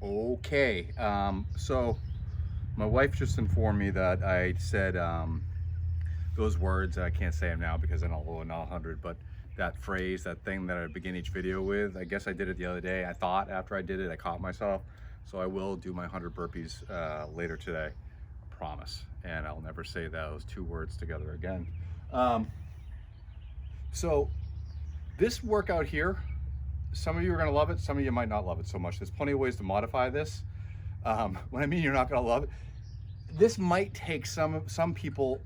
Okay, so my wife just informed me that I said those words. I can't say them now because I don't know 100, but that phrase, that thing that I begin each video with, I guess I did it the other day. I thought after I did it, I caught myself. So I will do my 100 burpees later today, I promise. And I'll never say those two words together again. Um, so this workout here, some of you are gonna love it, some of you might not love it so much. There's plenty of ways to modify this. When I mean you're not gonna love it, this might take some people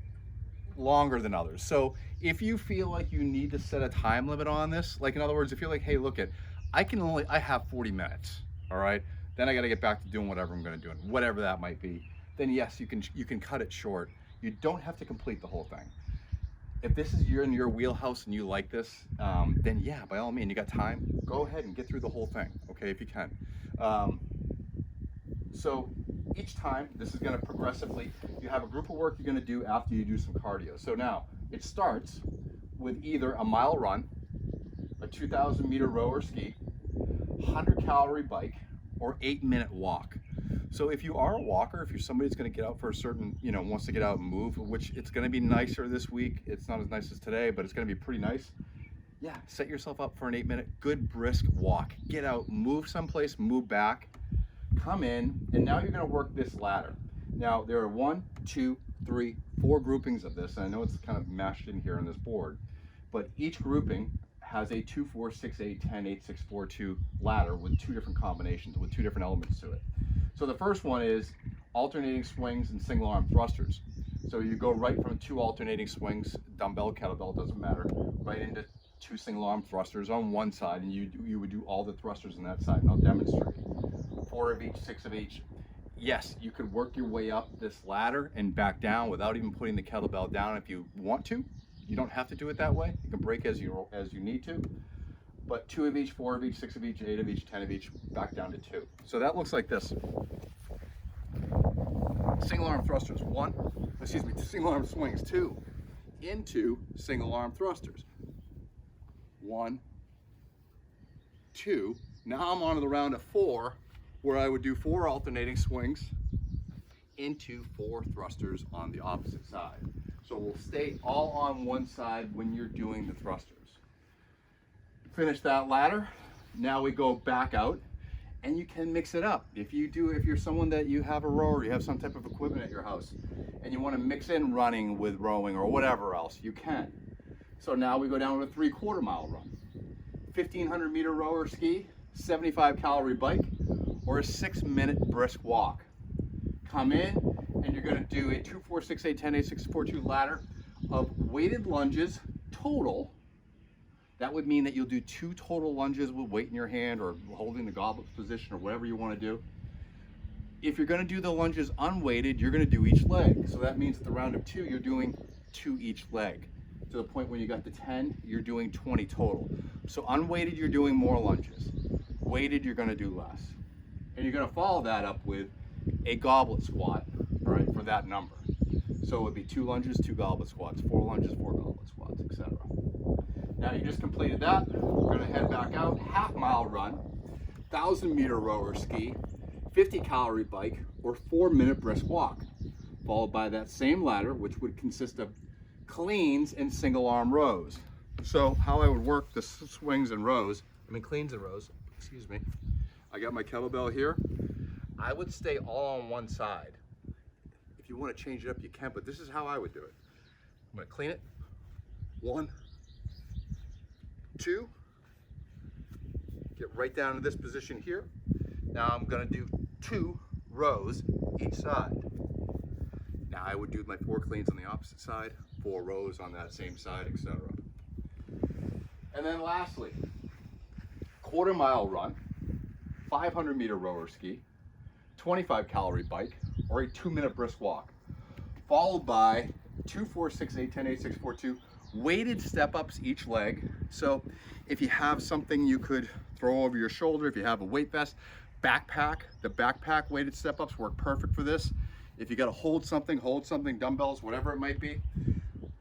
longer than others. So if you feel like you need to set a time limit on this, like in other words, if you're like, hey, look it, I have 40 minutes, all right? Then I gotta get back to doing whatever I'm gonna do, whatever that might be, then yes, you can cut it short. You don't have to complete the whole thing. If this is in your wheelhouse and you like this, then yeah, by all means, you got time, go ahead and get through the whole thing, okay, if you can. So each time, this is gonna progressively, you have a group of work you're gonna do after you do some cardio. So now, it starts with either a mile run, a 2,000 meter row or ski, 100-calorie bike, or 8-minute walk. So if you are a walker, if you're somebody that's gonna get out for a certain, wants to get out and move, which it's gonna be nicer this week. It's not as nice as today, but it's gonna be pretty nice. Yeah, set yourself up for an 8-minute, good brisk walk. Get out, move someplace, move back, come in, and now you're gonna work this ladder. Now there are 1, 2, 3, 4 groupings of this, and I know it's kind of mashed in here on this board, but each grouping has a 2, 4, 6, 8, 10, 8, 6, 4, 2 ladder with 2 different combinations, with 2 different elements to it. So the first one is alternating swings and single arm thrusters. So you go right from 2 alternating swings, dumbbell, kettlebell, doesn't matter, right into 2 single arm thrusters on one side, and you would do all the thrusters on that side, and I'll demonstrate. 4 of each, 6 of each. Yes, you could work your way up this ladder and back down without even putting the kettlebell down if you want to. You don't have to do it that way. You can break as you need to. But 2 of each, 4 of each, 6 of each, 8 of each, 10 of each, back down to 2. So that looks like this. Single arm thrusters, single arm swings, 2 into single arm thrusters. 1, 2. Now I'm on to the round of 4, where I would do 4 alternating swings into 4 thrusters on the opposite side. So we'll stay all on one side when you're doing the thrusters. Finish that ladder. Now we go back out, and you can mix it up. If you're someone that you have a rower, you have some type of equipment at your house, and you want to mix in running with rowing or whatever else, you can. So now we go down to a 3/4 mile run, 1,500 meter rower ski, 75-calorie bike, or a 6-minute brisk walk. Come in, and you're going to do a 2, 4, 6, 8, 10, 8, 6, 4, 2 ladder of weighted lunges total. That would mean that you'll do 2 total lunges with weight in your hand or holding the goblet position or whatever you want to do. If you're going to do the lunges unweighted, you're going to do each leg. So that means at the round of 2, you're doing 2 each leg. To the point when you got to 10, you're doing 20 total. So unweighted, you're doing more lunges. Weighted, you're going to do less. And you're going to follow that up with a goblet squat, right, for that number. So it would be 2 lunges, 2 goblet squats, 4 lunges, 4 goblet squats, etc. Now you just completed that. We're going to head back out, half-mile run, 1,000 meter rower ski, 50-calorie bike, or 4-minute brisk walk, followed by that same ladder, which would consist of cleans and single arm rows. So how I would work the cleans and rows, excuse me. I got my kettlebell here. I would stay all on one side. If you want to change it up, you can, but this is how I would do it. I'm going to clean it. 1, 2, get right down to this position here. Now I'm going to do 2 rows each side. Now I would do my 4 cleans on the opposite side, 4 rows on that same side, etc. And then lastly, 1/4 mile run, 500 meter rower ski, 25-calorie bike, or a 2-minute brisk walk, followed by 2, 4, 6, 8, 10, 8, 6, 4, 2 weighted step-ups each leg. So if you have something you could throw over your shoulder, if you have a weight vest, backpack, the backpack weighted step-ups work perfect for this. If you got to hold something, dumbbells, whatever it might be.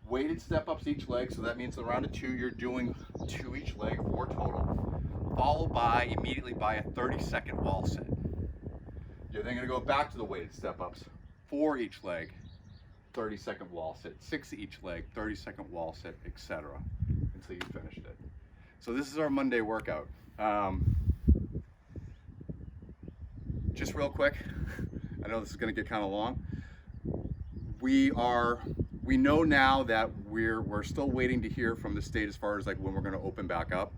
Weighted step-ups each leg, so that means the round of 2, you're doing 2 each leg, 4 total, followed by, immediately by a 30-second wall sit. You're then gonna go back to the weighted step ups. 4 each leg, 30-second wall sit. 6 each leg, 30-second wall sit, etc. until you finished it. So this is our Monday workout. Just real quick, I know this is gonna get kind of long. We know now that we're still waiting to hear from the state as far as like when we're gonna open back up.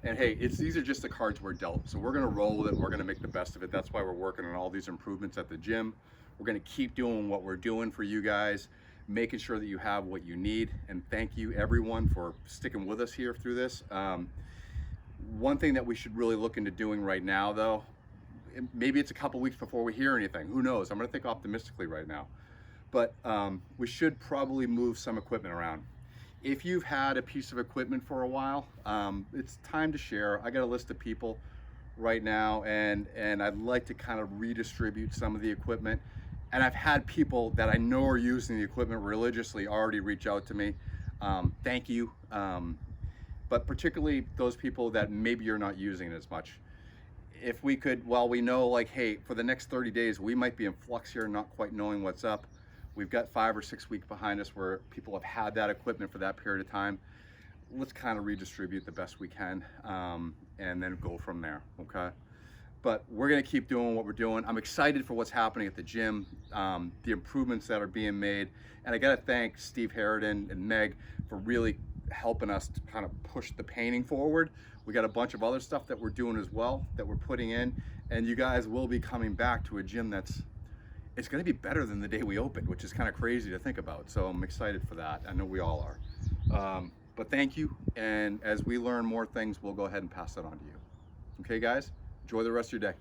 And hey, these are just the cards we're dealt. So we're gonna roll with it, we're gonna make the best of it. That's why we're working on all these improvements at the gym. We're gonna keep doing what we're doing for you guys, making sure that you have what you need. And thank you everyone for sticking with us here through this. One thing that we should really look into doing right now though, maybe it's a couple weeks before we hear anything, who knows? I'm gonna think optimistically right now. But we should probably move some equipment around. If you've had a piece of equipment for a while, it's time to share. I got a list of people right now, and I'd like to kind of redistribute some of the equipment. And I've had people that I know are using the equipment religiously already reach out to me. Thank you. But particularly those people that maybe you're not using it as much. If we could, while we know like, hey, for the next 30 days, we might be in flux here, not quite knowing what's up. We've got 5 or 6 weeks behind us where people have had that equipment for that period of time. Let's kind of redistribute the best we can and then go from there, okay? But we're gonna keep doing what we're doing. I'm excited for what's happening at the gym, the improvements that are being made. And I gotta thank Steve Harridan and Meg for really helping us to kind of push the painting forward. We got a bunch of other stuff that we're doing as well, that we're putting in. And you guys will be coming back to a gym it's going to be better than the day we opened, which is kind of crazy to think about. So I'm excited for that. I know we all are. But thank you. And as we learn more things, we'll go ahead and pass that on to you. Okay, guys? Enjoy the rest of your day.